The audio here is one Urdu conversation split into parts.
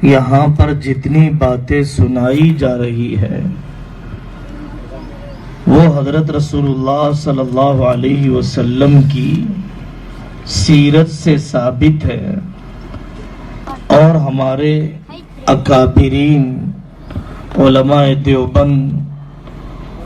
یہاں پر جتنی باتیں سنائی جا رہی ہے وہ حضرت رسول اللہ صلی اللہ علیہ وسلم کی سیرت سے ثابت ہے، اور ہمارے اکابرین علماء دیوبند،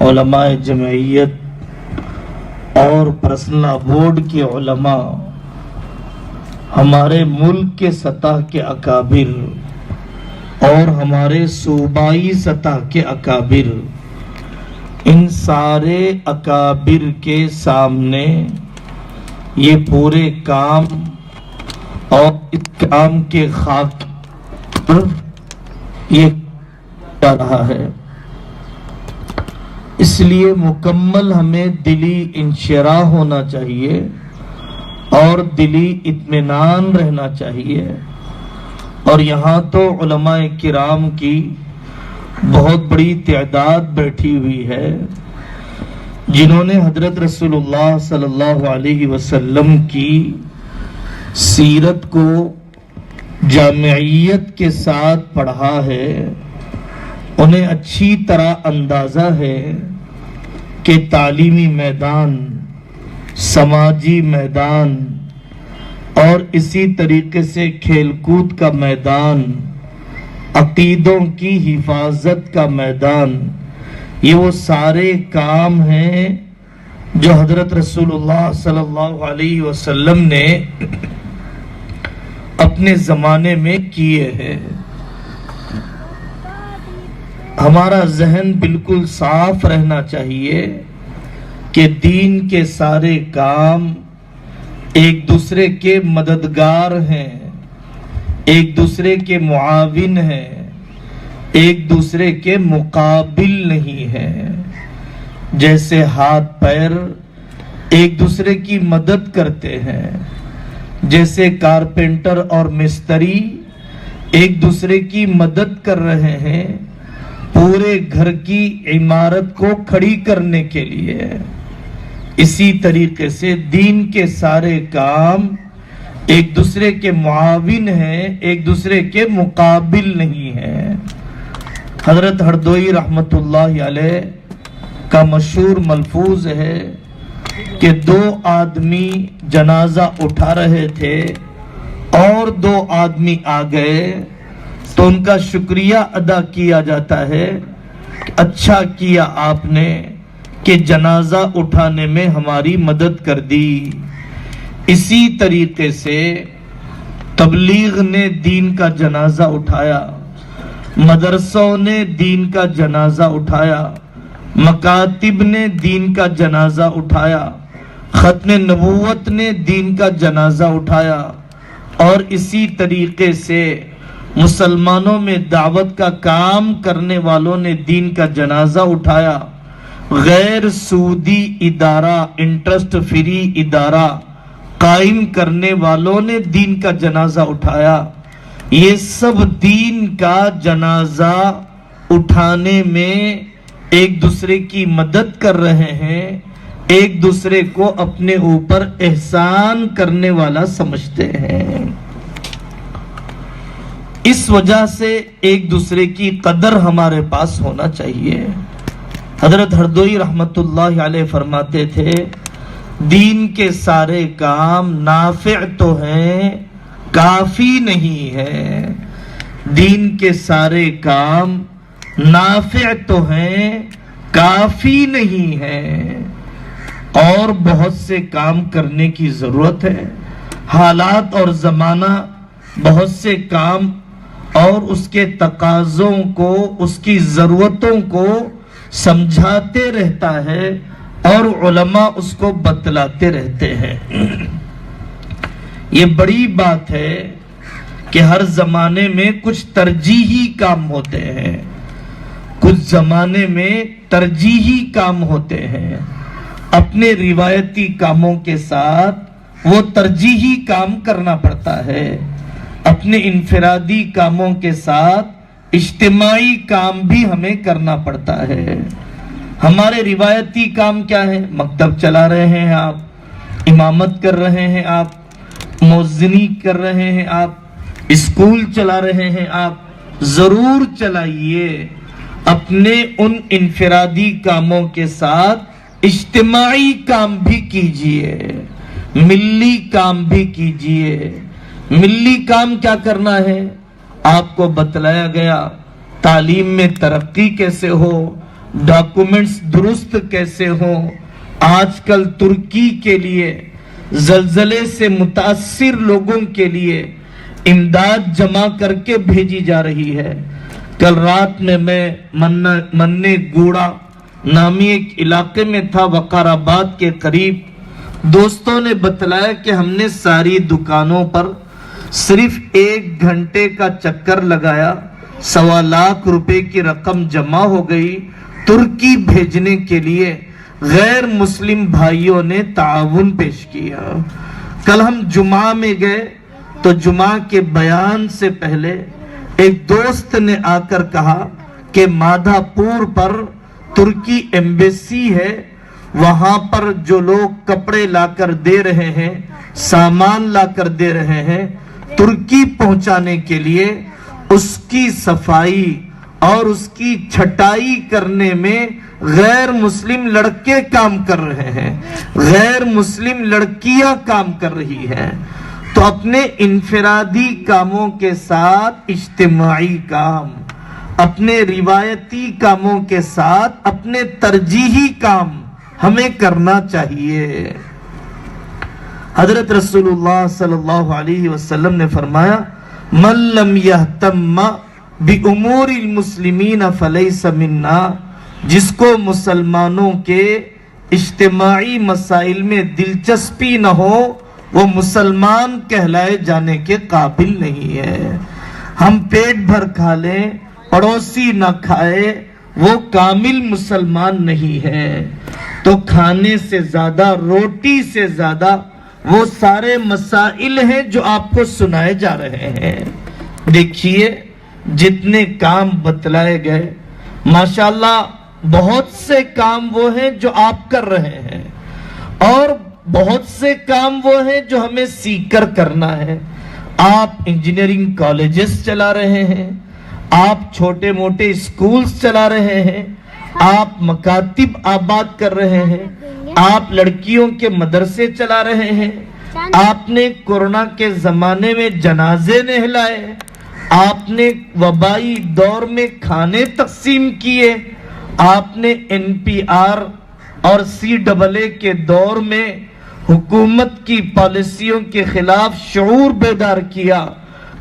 علماء جمعیت اور پرسنل بورڈ کے علماء، ہمارے ملک کے سطح کے اکابر اور ہمارے صوبائی سطح کے اکابر، ان سارے اکابر کے سامنے یہ پورے کام اور اس کام کے خاک پر یہ کر رہا ہے۔ اس لیے مکمل ہمیں دلی انشراح ہونا چاہیے اور دلی اطمینان رہنا چاہیے۔ اور یہاں تو علماء کرام کی بہت بڑی تعداد بیٹھی ہوئی ہے جنہوں نے حضرت رسول اللہ صلی اللہ علیہ وسلم کی سیرت کو جامعیت کے ساتھ پڑھا ہے۔ انہیں اچھی طرح اندازہ ہے کہ تعلیمی میدان، سماجی میدان اور اسی طریقے سے کھیل کود کا میدان، عقیدوں کی حفاظت کا میدان، یہ وہ سارے کام ہیں جو حضرت رسول اللہ صلی اللہ علیہ وسلم نے اپنے زمانے میں کیے ہیں۔ ہمارا ذہن بالکل صاف رہنا چاہیے کہ دین کے سارے کام ایک دوسرے کے مددگار ہیں، ایک دوسرے کے معاون ہیں، ایک دوسرے کے مقابل نہیں ہیں۔ جیسے ہاتھ پیر ایک دوسرے کی مدد کرتے ہیں، جیسے کارپینٹر اور مستری ایک دوسرے کی مدد کر رہے ہیں پورے گھر کی عمارت کو کھڑی کرنے کے لیے، اسی طریقے سے دین کے سارے کام ایک دوسرے کے معاون ہیں، ایک دوسرے کے مقابل نہیں ہیں۔ حضرت ہردوئی رحمت اللہ علیہ کا مشہور ملفوظ ہے کہ دو آدمی جنازہ اٹھا رہے تھے اور دو آدمی آ گئے تو ان کا شکریہ ادا کیا جاتا ہے کہ اچھا کیا آپ نے کہ جنازہ اٹھانے میں ہماری مدد کر دی۔ اسی طریقے سے تبلیغ نے دین کا جنازہ اٹھایا، مدرسوں نے دین کا جنازہ اٹھایا، مکاتب نے دین کا جنازہ اٹھایا، ختم نبوت نے دین کا جنازہ اٹھایا، اور اسی طریقے سے مسلمانوں میں دعوت کا کام کرنے والوں نے دین کا جنازہ اٹھایا، غیر سودی ادارہ، انٹرسٹ فری ادارہ قائم کرنے والوں نے دین کا جنازہ اٹھایا۔ یہ سب دین کا جنازہ اٹھانے میں ایک دوسرے کی مدد کر رہے ہیں، ایک دوسرے کو اپنے اوپر احسان کرنے والا سمجھتے ہیں۔ اس وجہ سے ایک دوسرے کی قدر ہمارے پاس ہونا چاہیے۔ حضرت ہردوئی رحمت اللہ علیہ فرماتے تھے دین کے سارے کام نافع تو ہیں، کافی نہیں ہے۔ دین کے سارے کام نافع تو ہیں، کافی نہیں ہے، اور بہت سے کام کرنے کی ضرورت ہے۔ حالات اور زمانہ بہت سے کام اور اس کے تقاضوں کو، اس کی ضرورتوں کو سمجھاتے رہتا ہے اور علماء اس کو بتلاتے رہتے ہیں۔ یہ بڑی بات ہے کہ ہر زمانے میں کچھ ترجیحی کام ہوتے ہیں، کچھ زمانے میں ترجیحی کام ہوتے ہیں۔ اپنے روایتی کاموں کے ساتھ وہ ترجیحی کام کرنا پڑتا ہے، اپنے انفرادی کاموں کے ساتھ اجتماعی کام بھی ہمیں کرنا پڑتا ہے۔ ہمارے روایتی کام کیا ہے؟ مکتب چلا رہے ہیں آپ، امامت کر رہے ہیں آپ، مؤذنی کر رہے ہیں آپ، اسکول چلا رہے ہیں آپ، ضرور چلائیے، اپنے ان انفرادی کاموں کے ساتھ اجتماعی کام بھی کیجئے، ملی کام بھی کیجئے۔ ملی کام کیا کرنا ہے؟ آپ کو بتلایا گیا تعلیم میں ترقی کیسے ہو، ڈاکومنٹس درست کیسے ہو۔ آج کل ترکی کے لیے زلزلے سے متاثر لوگوں کے لیے امداد جمع کر کے بھیجی جا رہی ہے۔ کل رات میں مننے گوڑا نامی ایک علاقے میں تھا، وقار آباد کے قریب۔ دوستوں نے بتلایا کہ ہم نے ساری دکانوں پر صرف 1 گھنٹے کا چکر لگایا، 1.25 لاکھ روپے کی رقم جمع ہو گئی ترکی بھیجنے کے لیے۔ غیر مسلم بھائیوں نے تعاون پیش کیا۔ کل ہم جمعہ میں گئے تو جمعہ کے بیان سے پہلے ایک دوست نے آ کر کہا کہ مادھا پور پر ترکی ایمبیسی ہے، وہاں پر جو لوگ کپڑے لا کر دے رہے ہیں، سامان لا کر دے رہے ہیں ترکی پہنچانے کے لیے، اس کی صفائی اور اس کی چھٹائی کرنے میں غیر مسلم لڑکے کام کر رہے ہیں، غیر مسلم لڑکیاں کام کر رہی ہیں۔ تو اپنے انفرادی کاموں کے ساتھ اجتماعی کام، اپنے روایتی کاموں کے ساتھ اپنے ترجیحی کام ہمیں کرنا چاہیے۔ حضرت رسول اللہ صلی اللہ علیہ وسلم نے فرمایا من لم یہتم بامور المسلمین فلیس منا، جس کو مسلمانوں کے اجتماعی مسائل میں دلچسپی نہ ہو وہ مسلمان کہلائے جانے کے قابل نہیں ہے۔ ہم پیٹ بھر کھا لیں، پڑوسی نہ کھائے، وہ کامل مسلمان نہیں ہے۔ تو کھانے سے زیادہ، روٹی سے زیادہ وہ سارے مسائل ہیں جو آپ کو سنائے جا رہے ہیں۔ دیکھیے جتنے کام بتلائے گئے، ماشاءاللہ بہت سے کام وہ ہیں جو آپ کر رہے ہیں، اور بہت سے کام وہ ہیں جو ہمیں سیکھ کر کرنا ہے۔ آپ انجینئرنگ کالجز چلا رہے ہیں، آپ چھوٹے موٹے اسکولز چلا رہے ہیں، آپ مکاتب آباد کر رہے ہیں، آپ لڑکیوں کے مدرسے چلا رہے ہیں، آپ نے کورونا کے زمانے میں جنازے نہلائے، آپ نے وبائی دور میں کھانے تقسیم کیے، آپ نے NPR اور CAA کے دور میں حکومت کی پالیسیوں کے خلاف شعور بیدار کیا،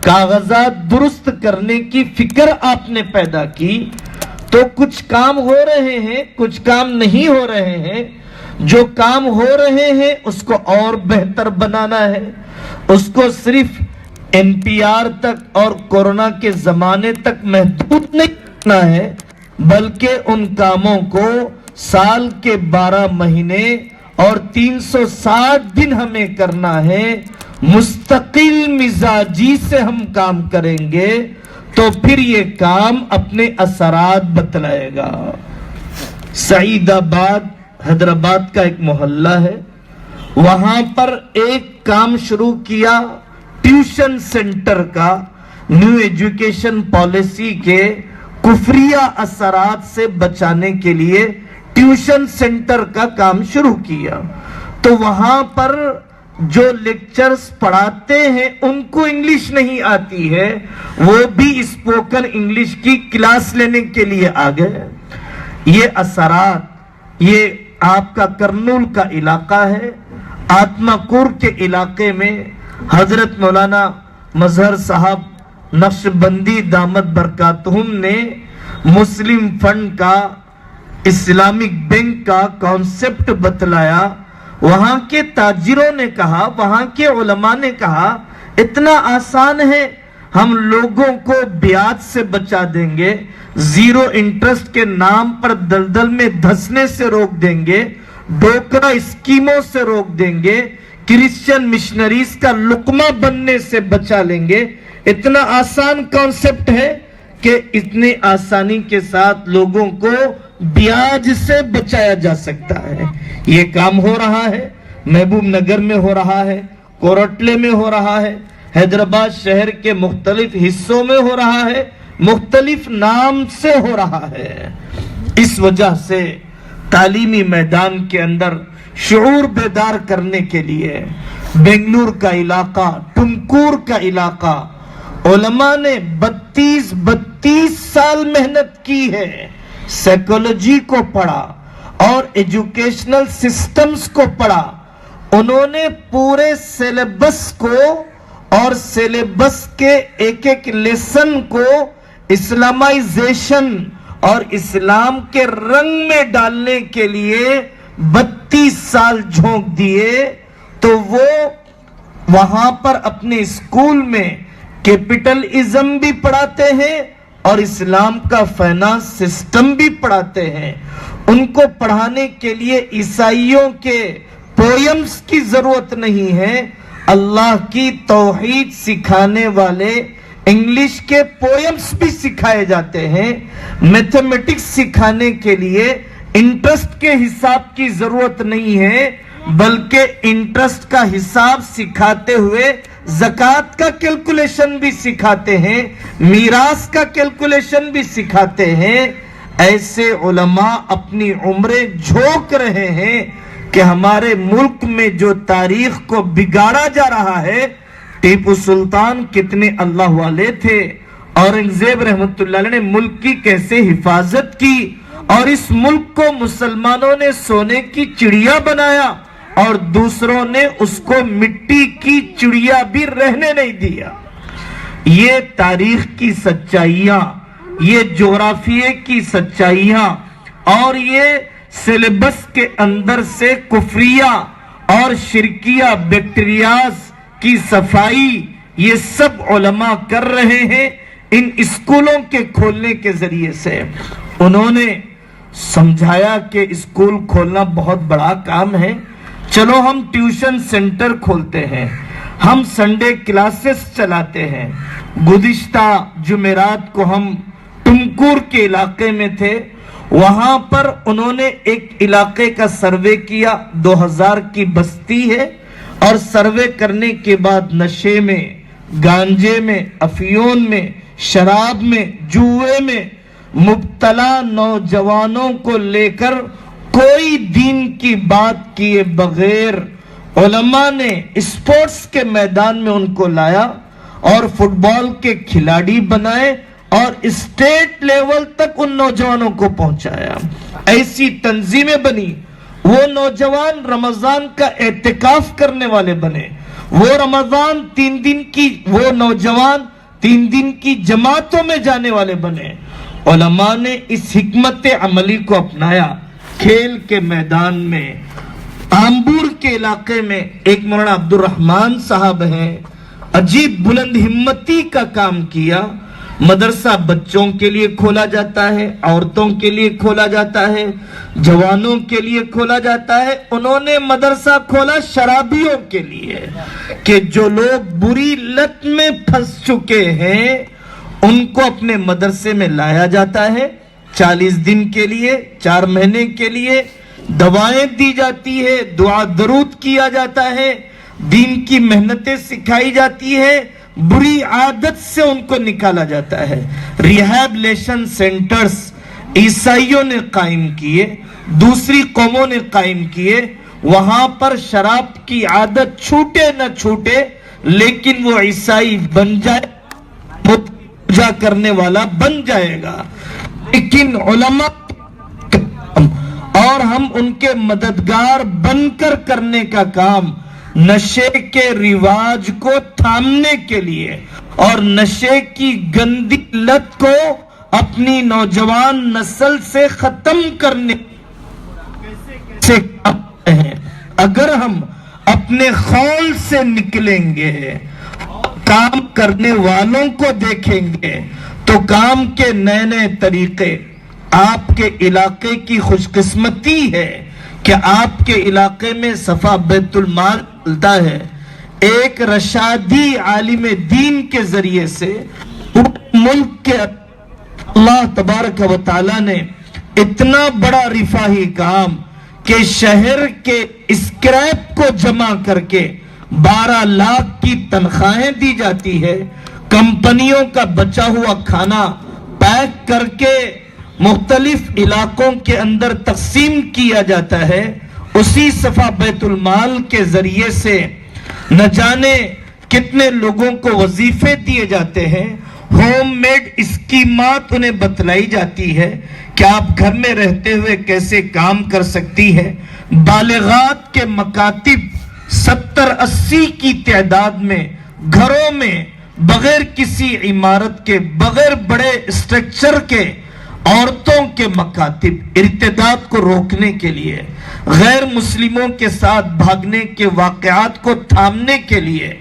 کاغذات درست کرنے کی فکر آپ نے پیدا کی۔ تو کچھ کام ہو رہے ہیں، کچھ کام نہیں ہو رہے ہیں۔ جو کام ہو رہے ہیں اس کو اور بہتر بنانا ہے، اس کو صرف NPR تک اور کورونا کے زمانے تک محدود نہیں کرنا ہے، بلکہ ان کاموں کو سال کے 12 مہینے اور 360 دن ہمیں کرنا ہے۔ مستقل مزاجی سے ہم کام کریں گے تو پھر یہ کام اپنے اثرات بتلائے گا۔ سعید آباد حیدرآباد کا ایک محلہ ہے، وہاں پر ایک کام شروع کیا ٹیوشن سینٹر کا، نیو ایجوکیشن پالیسی کے کفریہ اثرات سے بچانے کے لیے ٹیوشن سینٹر کا کام شروع کیا۔ تو وہاں پر جو لیکچرز پڑھاتے ہیں ان کو انگلش نہیں آتی ہے، وہ بھی اسپوکن انگلش کی کلاس لینے کے لیے آ گئے۔ یہ اثرات، یہ آپ کا کرنول کا علاقہ ہے، آتما کور کے علاقے میں حضرت مولانا مظہر صاحب نقشبندی دامت برکاتہم نے مسلم فنڈ کا، اسلامک بینک کا کانسیپٹ بتلایا۔ وہاں کے تاجروں نے کہا، وہاں کے علماء نے کہا اتنا آسان ہے، ہم لوگوں کو بیعت سے بچا دیں گے، زیرو انٹرسٹ کے نام پر دلدل میں دھسنے سے روک دیں گے، ڈوکرا اسکیموں سے روک دیں گے، کرسچن مشنریز کا لقمہ بننے سے بچا لیں گے۔ اتنا آسان کانسیپٹ ہے کہ اتنے آسانی کے ساتھ لوگوں کو بیاج سے بچایا جا سکتا ہے۔ یہ کام ہو رہا ہے، محبوب نگر میں ہو رہا ہے، کوروٹلے میں ہو رہا ہے، حیدرآباد شہر کے مختلف حصوں میں ہو رہا ہے، مختلف نام سے ہو رہا ہے۔ اس وجہ سے تعلیمی میدان کے اندر شعور بیدار کرنے کے لیے بنگلور کا علاقہ، ٹمکور کا علاقہ، علماء نے 32 سال محنت کی ہے، سائیکالوجی کو پڑھا اور ایجوکیشنل سسٹمز کو پڑھا۔ انہوں نے پورے سیلیبس کو اور سیلیبس کے ایک ایک لیسن کو اسلامائزیشن اور اسلام کے رنگ میں ڈالنے کے لیے 32 سال جھونک دیے، تو وہ وہاں پر اپنے اسکول میں کیپٹلزم بھی پڑھاتے ہیں اور اسلام کا فائنانس سسٹم بھی پڑھاتے ہیں۔ ان کو پڑھانے کے لیے عیسائیوں کے پوئمز کی ضرورت نہیں ہے، اللہ کی توحید سکھانے والے انگلش کے پوئمز بھی سکھائے جاتے ہیں۔ میتھمیٹکس سکھانے کے لیے انٹرسٹ کے حساب کی ضرورت نہیں ہے، بلکہ انٹرسٹ کا حساب سکھاتے ہوئے زکوٰۃ کا کیلکولیشن بھی سکھاتے ہیں، میراث کا کیلکولیشن بھی سکھاتے ہیں۔ ایسے علماء اپنی عمریں جھونک رہے ہیں کہ ہمارے ملک میں جو تاریخ کو بگاڑا جا رہا ہے، ٹیپو سلطان کتنے اللہ والے تھے، اورنگزیب رحمت اللہ علیہ نے ملک کی کیسے حفاظت کی، اور اس ملک کو مسلمانوں نے سونے کی چڑیا بنایا اور دوسروں نے اس کو مٹی کی چڑیا بھی رہنے نہیں دیا۔ یہ تاریخ کی سچائیاں، یہ جغرافیے کی سچائیاں اور یہ سیلیبس کے اندر سے کفریہ اور شرکیہ بیکٹیریاز کی صفائی، یہ سب علماء کر رہے ہیں ان اسکولوں کے کھولنے کے ذریعے سے۔ انہوں نے سمجھایا کہ اسکول کھولنا بہت بڑا کام ہے، چلو ہم ٹیوشن سینٹر کھولتے ہیں، ہم سنڈے کلاسز چلاتے ہیں۔ گزشتہ جمعرات کو ہم ٹمکور کے علاقے میں تھے، وہاں پر انہوں نے ایک علاقے کا سروے کیا، 2000 کی بستی ہے، اور سروے کرنے کے بعد نشے میں، گانجے میں، افیون میں، شراب میں، جوئے میں مبتلا نوجوانوں کو لے کر کوئی دین کی بات کیے بغیر علماء نے اسپورٹس کے میدان میں ان کو لایا اور فٹ بال کے کھلاڑی بنائے اور اسٹیٹ لیول تک ان نوجوانوں کو پہنچایا۔ ایسی تنظیمیں بنی، وہ نوجوان رمضان کا اعتکاف کرنے والے بنے، وہ رمضان 3 دن کی، وہ نوجوان 3 دن کی جماعتوں میں جانے والے بنے۔ علماء نے اس حکمت عملی کو اپنایا۔ کھیل کے میدان میں آمبور کے علاقے میں ایک مولانا عبد الرحمن صاحب ہیں، عجیب بلند ہمتی کا کام کیا۔ مدرسہ بچوں کے لیے کھولا جاتا ہے، عورتوں کے لیے کھولا جاتا ہے، جوانوں کے لیے کھولا جاتا ہے۔ انہوں نے مدرسہ کھولا شرابیوں کے لیے کہ جو لوگ بری لت میں پھنس چکے ہیں ان کو اپنے مدرسے میں لایا جاتا ہے، 40 دن کے لیے، 4 مہینے کے لیے دوائیں دی جاتی ہے، دعا درود کیا جاتا ہے، دین کی محنتیں سکھائی جاتی ہے، بری عادت سے ان کو نکالا جاتا ہے۔ ریہیبلیشن سینٹرز عیسائیوں نے قائم کیے، دوسری قوموں نے قائم کیے، وہاں پر شراب کی عادت چھوٹے نہ چھوٹے لیکن وہ عیسائی بن جائے، پوجا کرنے والا بن جائے گا، لیکن علماء اور ہم ان کے مددگار بن کر کرنے کا کام نشے کے رواج کو تھامنے کے لیے اور نشے کی گندی لت کو اپنی نوجوان نسل سے ختم کرنے سے ہیں۔ اگر ہم اپنے خول سے نکلیں گے، کام کرنے والوں کو دیکھیں گے تو کام کے نئے نئے طریقے۔ آپ کے علاقے کی خوش قسمتی ہے کہ آپ کے علاقے میں صفا بیت المال چلتا ہے۔ ایک رشادی عالم دین کے ذریعے سے ملک کے اللہ تبارک و تعالی نے اتنا بڑا رفاہی کام کہ شہر کے اسکریپ کو جمع کر کے 12 لاکھ کی تنخواہیں دی جاتی ہے، کمپنیوں کا بچا ہوا کھانا پیک کر کے مختلف علاقوں کے اندر تقسیم کیا جاتا ہے، اسی صفحہ بیت المال کے ذریعے سے نہ جانے کتنے لوگوں کو وظیفے دیے جاتے ہیں، ہوم میڈ اسکیمات انہیں بتلائی جاتی ہے کہ آپ گھر میں رہتے ہوئے کیسے کام کر سکتی ہے۔ بالغات کے مکاتب 70-80 کی تعداد میں گھروں میں بغیر کسی عمارت کے، بغیر بڑے اسٹرکچر کے عورتوں کے مکاتب ارتداد کو روکنے کے لیے، غیر مسلموں کے ساتھ بھاگنے کے واقعات کو تھامنے کے لیے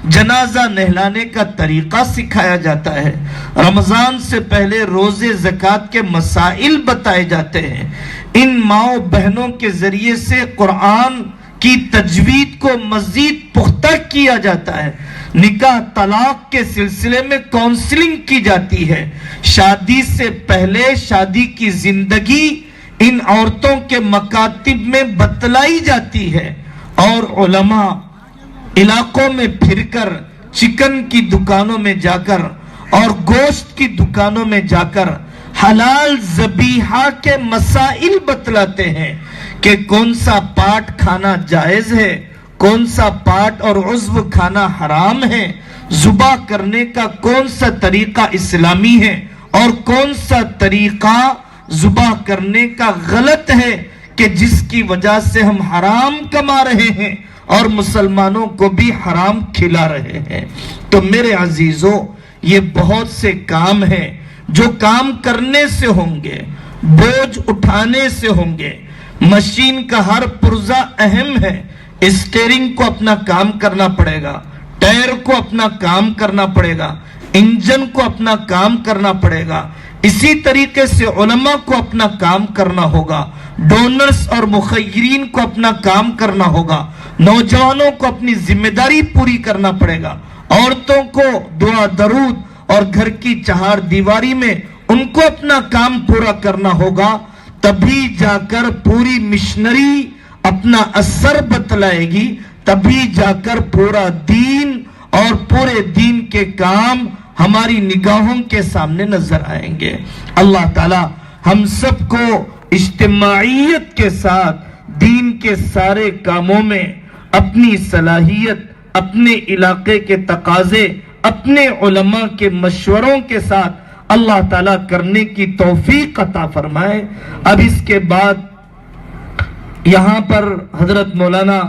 جنازہ نہلانے کا طریقہ سکھایا جاتا ہے، رمضان سے پہلے روزے زکوٰۃ کے مسائل بتائے جاتے ہیں، ان ماؤں بہنوں کے ذریعے سے قرآن کی تجوید کو مزید پختہ کیا جاتا ہے، نکاح طلاق کے سلسلے میں کونسلنگ کی جاتی ہے، شادی سے پہلے شادی کی زندگی ان عورتوں کے مکاتب میں بتلائی جاتی ہے، اور علماء علاقوں میں پھر کر، چکن کی دکانوں میں جا کر اور گوشت کی دکانوں میں جا کر حلال ذبیحہ کے مسائل بتلاتے ہیں کہ کون سا پارٹ کھانا جائز ہے، کون سا پارٹ اور عضو کھانا حرام ہے، ذبح کرنے کا کون سا طریقہ اسلامی ہے اور کون سا طریقہ ذبح کرنے کا غلط ہے کہ جس کی وجہ سے ہم حرام کما رہے ہیں اور مسلمانوں کو بھی حرام کھلا رہے ہیں۔ تو میرے عزیزوں، یہ بہت سے کام ہیں جو کام کرنے سے ہوں گے، بوجھ اٹھانے سے ہوں گے، مشین کا ہر پرزہ اہم ہے، اسٹیئرنگ کو اپنا کام کرنا پڑے گا، ٹائر کو اپنا کام کرنا پڑے گا، انجن کو اپنا کام کرنا پڑے گا، اسی طریقے سے علماء کو اپنا کام کرنا ہوگا، ڈونرز اور مخیرین کو اپنا کام کرنا ہوگا، نوجوانوں کو اپنی ذمہ داری پوری کرنا پڑے گا، عورتوں کو دعا درود اور گھر کی چہار دیواری میں ان کو اپنا کام پورا کرنا ہوگا، تبھی جا کر پوری مشنری اپنا اثر بتلائے گی، تبھی جا کر پورا دین اور پورے دین کے کام ہماری نگاہوں کے سامنے نظر آئیں گے۔ اللہ تعالی ہم سب کو اجتماعیت کے ساتھ دین کے سارے کاموں میں اپنی صلاحیت، اپنے علاقے کے تقاضے، اپنے علماء کے مشوروں کے ساتھ اللہ تعالیٰ کرنے کی توفیق عطا فرمائے۔ اب اس کے بعد یہاں پر حضرت مولانا